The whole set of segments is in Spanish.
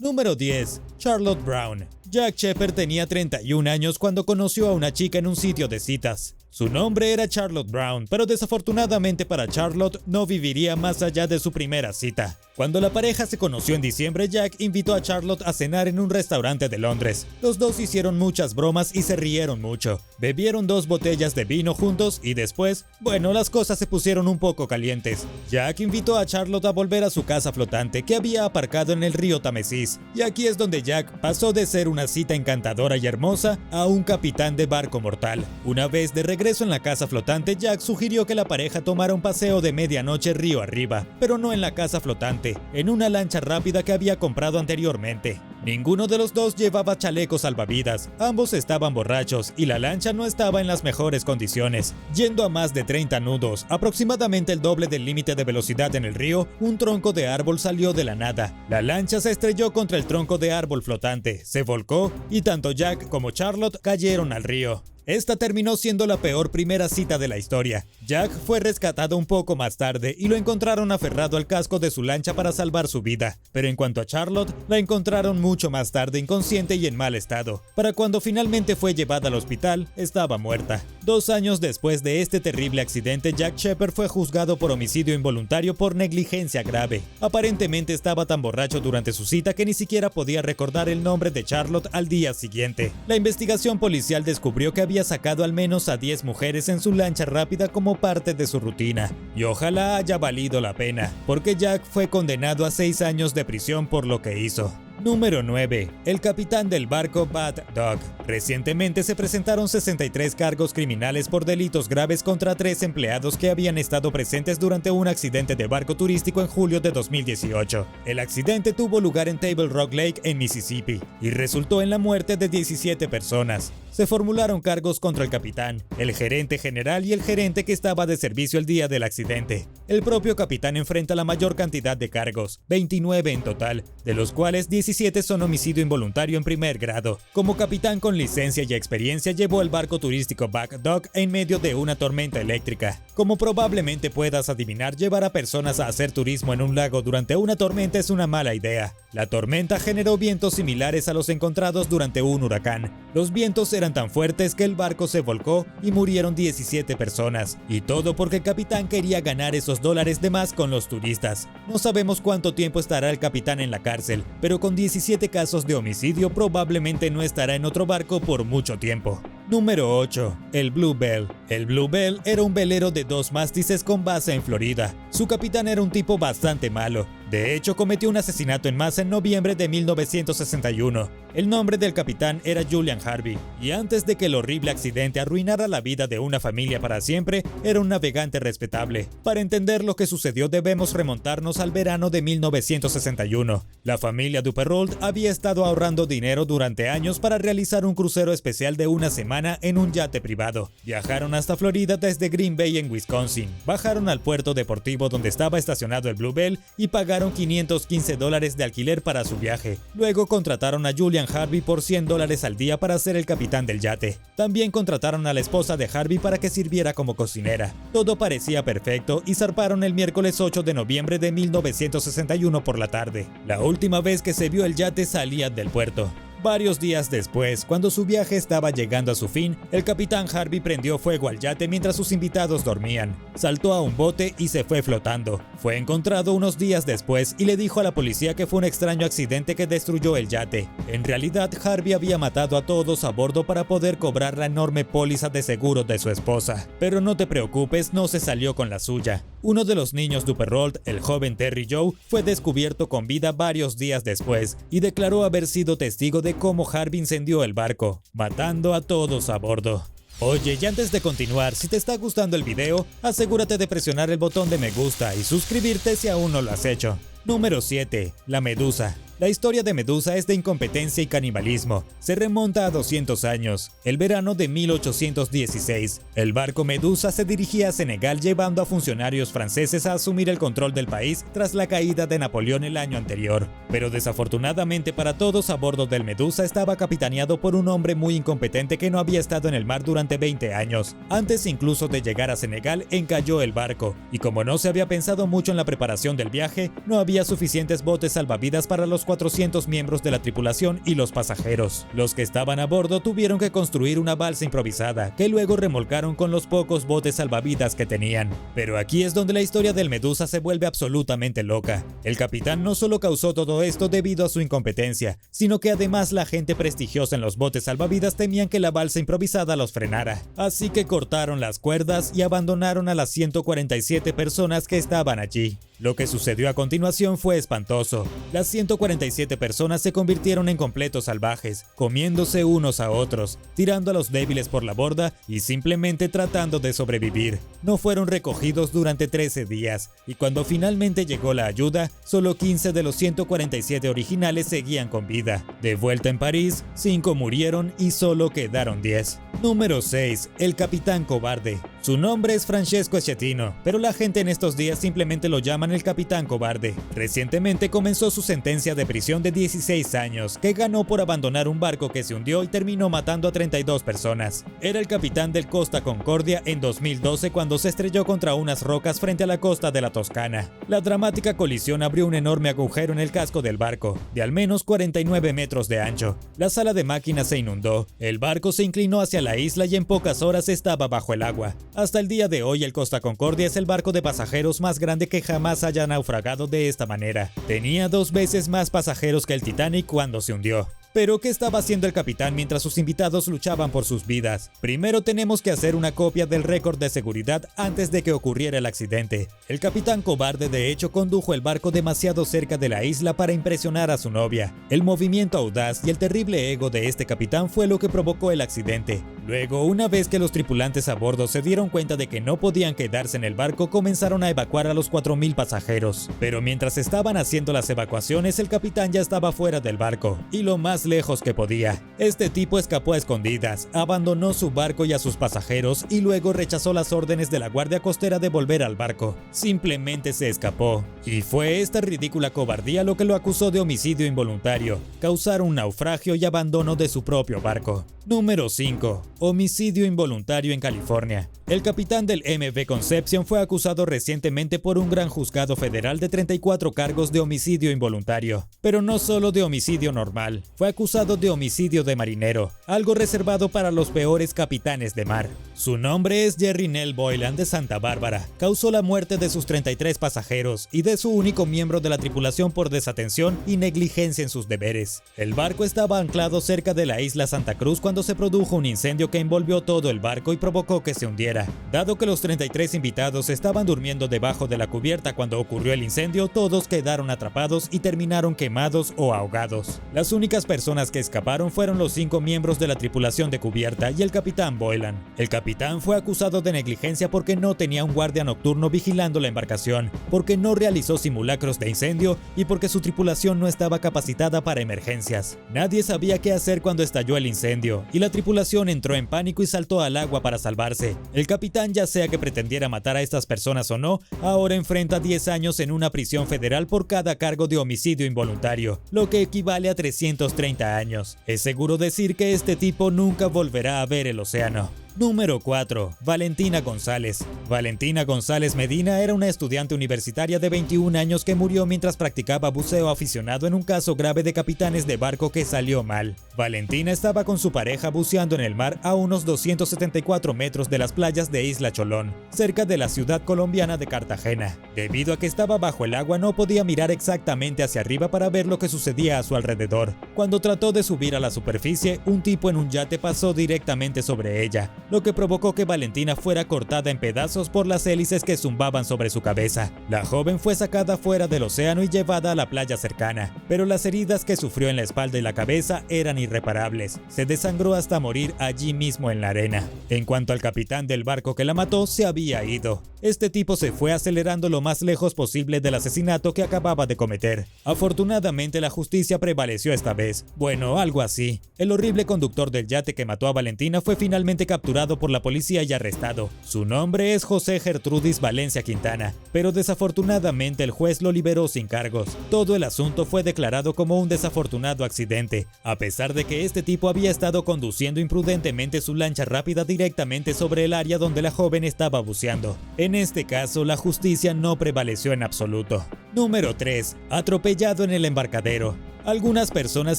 Número 10. Charlotte Brown. Jack Shepherd tenía 31 años cuando conoció a una chica en un sitio de citas. Su nombre era Charlotte Brown, pero desafortunadamente para Charlotte no viviría más allá de su primera cita. Cuando la pareja se conoció en diciembre, Jack invitó a Charlotte a cenar en un restaurante de Londres. Los dos hicieron muchas bromas y se rieron mucho. Bebieron 2 botellas de vino juntos y después, bueno, las cosas se pusieron un poco calientes. Jack invitó a Charlotte a volver a su casa flotante que había aparcado en el río Támesis. Y aquí es donde Jack pasó de ser una cita encantadora y hermosa a un capitán de barco mortal. Una vez de regreso en la casa flotante, Jack sugirió que la pareja tomara un paseo de medianoche río arriba, pero no en la casa flotante, en una lancha rápida que había comprado anteriormente. Ninguno de los dos llevaba chalecos salvavidas, ambos estaban borrachos y la lancha no estaba en las mejores condiciones. Yendo a más de 30 nudos, aproximadamente el doble del límite de velocidad en el río, un tronco de árbol salió de la nada. La lancha se estrelló contra el tronco de árbol flotante, se volcó y tanto Jack como Charlotte cayeron al río. Esta terminó siendo la peor primera cita de la historia. Jack fue rescatado un poco más tarde y lo encontraron aferrado al casco de su lancha para salvar su vida. Pero en cuanto a Charlotte, la encontraron mucho más tarde inconsciente y en mal estado. Para cuando finalmente fue llevada al hospital, estaba muerta. 2 años después de este terrible accidente, Jack Shepherd fue juzgado por homicidio involuntario por negligencia grave. Aparentemente estaba tan borracho durante su cita que ni siquiera podía recordar el nombre de Charlotte al día siguiente. La investigación policial descubrió que había sacado al menos a 10 mujeres en su lancha rápida como parte de su rutina. Y ojalá haya valido la pena, porque Jack fue condenado a 6 años de prisión por lo que hizo. Número 9. El capitán del barco Bad Dog. Recientemente se presentaron 63 cargos criminales por delitos graves contra 3 empleados que habían estado presentes durante un accidente de barco turístico en julio de 2018. El accidente tuvo lugar en Table Rock Lake en Mississippi y resultó en la muerte de 17 personas. Se formularon cargos contra el capitán, el gerente general y el gerente que estaba de servicio el día del accidente. El propio capitán enfrenta la mayor cantidad de cargos, 29 en total, de los cuales 17 son homicidio involuntario en primer grado. Como capitán con licencia y experiencia, llevó el barco turístico Bad Dog en medio de una tormenta eléctrica. Como probablemente puedas adivinar, llevar a personas a hacer turismo en un lago durante una tormenta es una mala idea. La tormenta generó vientos similares a los encontrados durante un huracán. Los vientos eran tan fuertes que el barco se volcó y murieron 17 personas. Y todo porque el capitán quería ganar esos dólares de más con los turistas. No sabemos cuánto tiempo estará el capitán en la cárcel, pero con 17 casos de homicidio probablemente no estará en otro barco por mucho tiempo. Número 8. El Blue Bell. El Blue Bell era un velero de 2 mástices con base en Florida. Su capitán era un tipo bastante malo. De hecho, cometió un asesinato en masa en noviembre de 1961. El nombre del capitán era Julian Harvey, y antes de que el horrible accidente arruinara la vida de una familia para siempre, era un navegante respetable. Para entender lo que sucedió debemos remontarnos al verano de 1961. La familia Duperrault había estado ahorrando dinero durante años para realizar un crucero especial de una semana en un yate privado. Viajaron hasta Florida desde Green Bay en Wisconsin, bajaron al puerto deportivo donde estaba estacionado el Blue Bell y pagaron $515 de alquiler para su viaje. Luego contrataron a Julian Harvey por $100 al día para ser el capitán del yate. También contrataron a la esposa de Harvey para que sirviera como cocinera. Todo parecía perfecto y zarparon el miércoles 8 de noviembre de 1961 por la tarde. La última vez que se vio el yate salía del puerto. Varios días después, cuando su viaje estaba llegando a su fin, el capitán Harvey prendió fuego al yate mientras sus invitados dormían. Saltó a un bote y se fue flotando. Fue encontrado unos días después y le dijo a la policía que fue un extraño accidente que destruyó el yate. En realidad, Harvey había matado a todos a bordo para poder cobrar la enorme póliza de seguro de su esposa. Pero no te preocupes, no se salió con la suya. Uno de los niños Duperrault, el joven Terry Joe, fue descubierto con vida varios días después y declaró haber sido testigo de cómo Harvey incendió el barco, matando a todos a bordo. Oye, y antes de continuar, si te está gustando el video, asegúrate de presionar el botón de me gusta y suscribirte si aún no lo has hecho. Número 7. La Medusa. La historia de Medusa es de incompetencia y canibalismo. Se remonta a 200 años, el verano de 1816. El barco Medusa se dirigía a Senegal llevando a funcionarios franceses a asumir el control del país tras la caída de Napoleón el año anterior. Pero desafortunadamente para todos, a bordo del Medusa estaba capitaneado por un hombre muy incompetente que no había estado en el mar durante 20 años. Antes incluso de llegar a Senegal, encalló el barco, y como no se había pensado mucho en la preparación del viaje, no había suficientes botes salvavidas para los 400 miembros de la tripulación y los pasajeros. Los que estaban a bordo tuvieron que construir una balsa improvisada, que luego remolcaron con los pocos botes salvavidas que tenían. Pero aquí es donde la historia del Medusa se vuelve absolutamente loca. El capitán no solo causó todo esto debido a su incompetencia, sino que además la gente prestigiosa en los botes salvavidas temían que la balsa improvisada los frenara. Así que cortaron las cuerdas y abandonaron a las 147 personas que estaban allí. Lo que sucedió a continuación fue espantoso. Las 147 personas se convirtieron en completos salvajes, comiéndose unos a otros, tirando a los débiles por la borda y simplemente tratando de sobrevivir. No fueron recogidos durante 13 días, y cuando finalmente llegó la ayuda, solo 15 de los 147 originales seguían con vida. De vuelta en París, 5 murieron y solo quedaron 10. Número 6. El Capitán Cobarde. Su nombre es Francesco Schettino, pero la gente en estos días simplemente lo llaman el Capitán Cobarde. Recientemente comenzó su sentencia de prisión de 16 años, que ganó por abandonar un barco que se hundió y terminó matando a 32 personas. Era el capitán del Costa Concordia en 2012 cuando se estrelló contra unas rocas frente a la costa de la Toscana. La dramática colisión abrió un enorme agujero en el casco del barco, de al menos 49 metros de ancho. La sala de máquinas se inundó, el barco se inclinó hacia la isla y en pocas horas estaba bajo el agua. Hasta el día de hoy el Costa Concordia es el barco de pasajeros más grande que jamás haya naufragado de esta manera. Tenía 2 veces más pasajeros que el Titanic cuando se hundió. Pero, ¿qué estaba haciendo el capitán mientras sus invitados luchaban por sus vidas? Primero tenemos que hacer una copia del récord de seguridad antes de que ocurriera el accidente. El capitán Cobarde de hecho condujo el barco demasiado cerca de la isla para impresionar a su novia. El movimiento audaz y el terrible ego de este capitán fue lo que provocó el accidente. Luego, una vez que los tripulantes a bordo se dieron cuenta de que no podían quedarse en el barco, comenzaron a evacuar a los 4000 pasajeros. Pero mientras estaban haciendo las evacuaciones, el capitán ya estaba fuera del barco, y lo más lejos que podía. Este tipo escapó a escondidas, abandonó su barco y a sus pasajeros y luego rechazó las órdenes de la guardia costera de volver al barco. Simplemente se escapó. Y fue esta ridícula cobardía lo que lo acusó de homicidio involuntario, causar un naufragio y abandono de su propio barco. Número 5. Homicidio involuntario en California. El capitán del MV Conception fue acusado recientemente por un gran juzgado federal de 34 cargos de homicidio involuntario. Pero no solo de homicidio normal, fue acusado de homicidio de marinero, algo reservado para los peores capitanes de mar. Su nombre es Jerry Nell Boylan de Santa Bárbara. Causó la muerte de sus 33 pasajeros y de su único miembro de la tripulación por desatención y negligencia en sus deberes. El barco estaba anclado cerca de la isla Santa Cruz cuando se produjo un incendio que envolvió todo el barco y provocó que se hundiera. Dado que los 33 invitados estaban durmiendo debajo de la cubierta cuando ocurrió el incendio, todos quedaron atrapados y terminaron quemados o ahogados. Las únicas personas que escaparon fueron los 5 miembros de la tripulación de cubierta y el capitán Boylan. El capitán fue acusado de negligencia porque no tenía un guardia nocturno vigilando la embarcación, porque no realizó simulacros de incendio y porque su tripulación no estaba capacitada para emergencias. Nadie sabía qué hacer cuando estalló el incendio y la tripulación entró en pánico y saltó al agua para salvarse. El capitán, ya sea que pretendiera matar a estas personas o no, ahora enfrenta 10 años en una prisión federal por cada cargo de homicidio involuntario, lo que equivale a 330 años. Es seguro decir que este tipo nunca volverá a ver el océano. Número 4. Valentina González. Valentina González Medina era una estudiante universitaria de 21 años que murió mientras practicaba buceo aficionado en un caso grave de capitanes de barco que salió mal. Valentina estaba con su pareja buceando en el mar a unos 274 metros de las playas de Isla Cholón, cerca de la ciudad colombiana de Cartagena. Debido a que estaba bajo el agua, no podía mirar exactamente hacia arriba para ver lo que sucedía a su alrededor. Cuando trató de subir a la superficie, un tipo en un yate pasó directamente sobre ella, lo que provocó que Valentina fuera cortada en pedazos por las hélices que zumbaban sobre su cabeza. La joven fue sacada fuera del océano y llevada a la playa cercana, pero las heridas que sufrió en la espalda y la cabeza eran irreparables. Se desangró hasta morir allí mismo en la arena. En cuanto al capitán del barco que la mató, se había ido. Este tipo se fue acelerando lo más lejos posible del asesinato que acababa de cometer. Afortunadamente, la justicia prevaleció esta vez. Bueno, algo así. El horrible conductor del yate que mató a Valentina fue finalmente capturado por la policía y arrestado. Su nombre es José Gertrudis Valencia Quintana, pero desafortunadamente el juez lo liberó sin cargos. Todo el asunto fue declarado como un desafortunado accidente, a pesar de que este tipo había estado conduciendo imprudentemente su lancha rápida directamente sobre el área donde la joven estaba buceando. En este caso, la justicia no prevaleció en absoluto. Número 3. Atropellado en el embarcadero. Algunas personas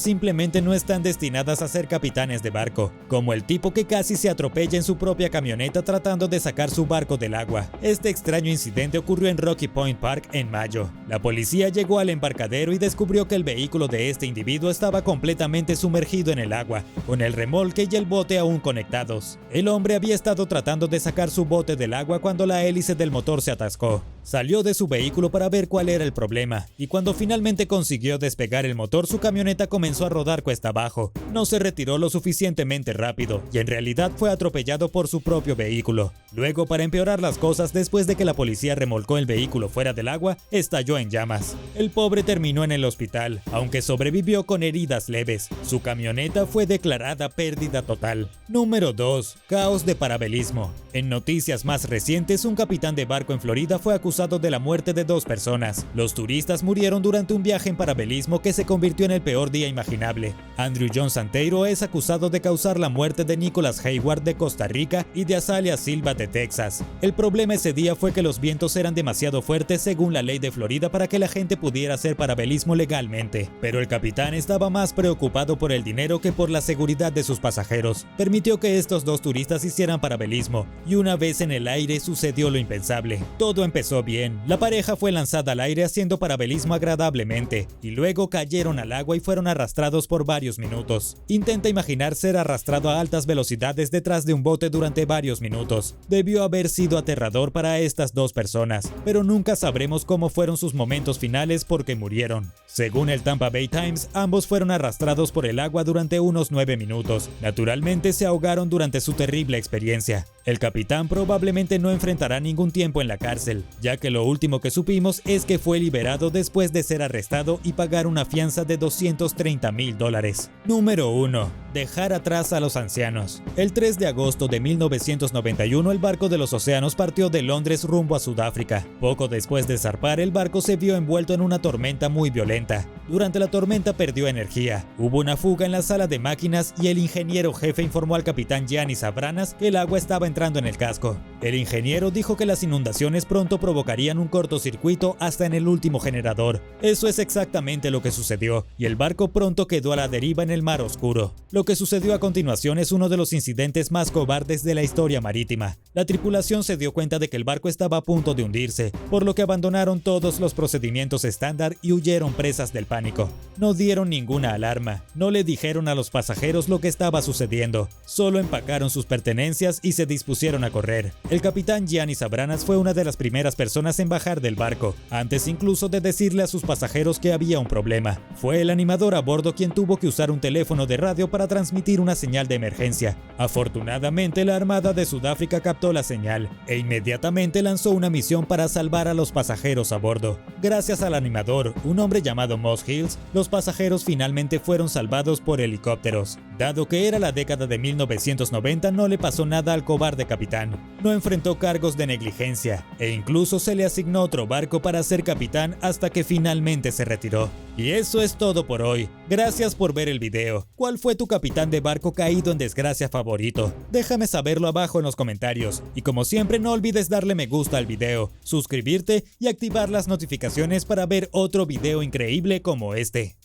simplemente no están destinadas a ser capitanes de barco, como el tipo que casi se atropella en su propia camioneta tratando de sacar su barco del agua. Este extraño incidente ocurrió en Rocky Point Park en mayo. La policía llegó al embarcadero y descubrió que el vehículo de este individuo estaba completamente sumergido en el agua, con el remolque y el bote aún conectados. El hombre había estado tratando de sacar su bote del agua cuando la hélice del motor se atascó. Salió de su vehículo para ver cuál era el problema, y cuando finalmente consiguió despegar el motor, su camioneta comenzó a rodar cuesta abajo. No se retiró lo suficientemente rápido, y en realidad fue atropellado por su propio vehículo. Luego, para empeorar las cosas, después de que la policía remolcó el vehículo fuera del agua, estalló en llamas. El pobre terminó en el hospital, aunque sobrevivió con heridas leves. Su camioneta fue declarada pérdida total. Número 2. Caos de parabelismo. En noticias más recientes, un capitán de barco en Florida fue acusado de la muerte de 2 personas. Los turistas murieron durante un viaje en parabelismo que se convirtió en el peor día imaginable. Andrew John Santeiro es acusado de causar la muerte de Nicholas Hayward de Costa Rica y de Azalia Silva de Texas. El problema ese día fue que los vientos eran demasiado fuertes según la ley de Florida para que la gente pudiera hacer parabelismo legalmente, pero el capitán estaba más preocupado por el dinero que por la seguridad de sus pasajeros. Permitió que estos 2 turistas hicieran parabelismo, y una vez en el aire sucedió lo impensable. Todo empezó bien. La pareja fue lanzada al aire haciendo parabelismo agradablemente, y luego cayeron al agua y fueron arrastrados por varios minutos. Intenta imaginar ser arrastrado a altas velocidades detrás de un bote durante varios minutos. Debió haber sido aterrador para estas 2 personas, pero nunca sabremos cómo fueron sus momentos finales porque murieron. Según el Tampa Bay Times, ambos fueron arrastrados por el agua durante unos 9 minutos. Naturalmente se ahogaron durante su terrible experiencia. El capitán probablemente no enfrentará ningún tiempo en la cárcel, ya que lo último que supimos es que fue liberado después de ser arrestado y pagar una fianza de $230,000. Número 1. Dejar atrás a los ancianos. El 3 de agosto de 1991, el barco de los océanos partió de Londres rumbo a Sudáfrica. Poco después de zarpar, el barco se vio envuelto en una tormenta muy violenta. Durante la tormenta perdió energía. Hubo una fuga en la sala de máquinas y el ingeniero jefe informó al capitán Giannis Abranas que el agua estaba entrando en el casco. El ingeniero dijo que las inundaciones pronto provocarían un cortocircuito hasta en el último generador. Eso es exactamente lo que sucedió, y el barco pronto quedó a la deriva en el mar oscuro. Lo que sucedió a continuación es uno de los incidentes más cobardes de la historia marítima. La tripulación se dio cuenta de que el barco estaba a punto de hundirse, por lo que abandonaron todos los procedimientos estándar y huyeron presas del pánico. No dieron ninguna alarma, no le dijeron a los pasajeros lo que estaba sucediendo, solo empacaron sus pertenencias y se dispusieron a correr. El capitán Giannis Abranas fue una de las primeras personas en bajar del barco, antes incluso de decirle a sus pasajeros que había un problema. Fue el animador a bordo quien tuvo que usar un teléfono de radio para transmitir una señal de emergencia. Afortunadamente, la Armada de Sudáfrica captó la señal e inmediatamente lanzó una misión para salvar a los pasajeros a bordo. Gracias al animador, un hombre llamado Moss Hills, los pasajeros finalmente fueron salvados por helicópteros. Dado que era la década de 1990, no le pasó nada al cobarde capitán. No enfrentó cargos de negligencia e incluso se le asignó otro barco para ser capitán hasta que finalmente se retiró. Y eso es todo por hoy. Gracias por ver el video. ¿Cuál fue tu capitán de barco caído en desgracia favorito? Déjame saberlo abajo en los comentarios. Y como siempre, no olvides darle me gusta al video, suscribirte y activar las notificaciones para ver otro video increíble como este.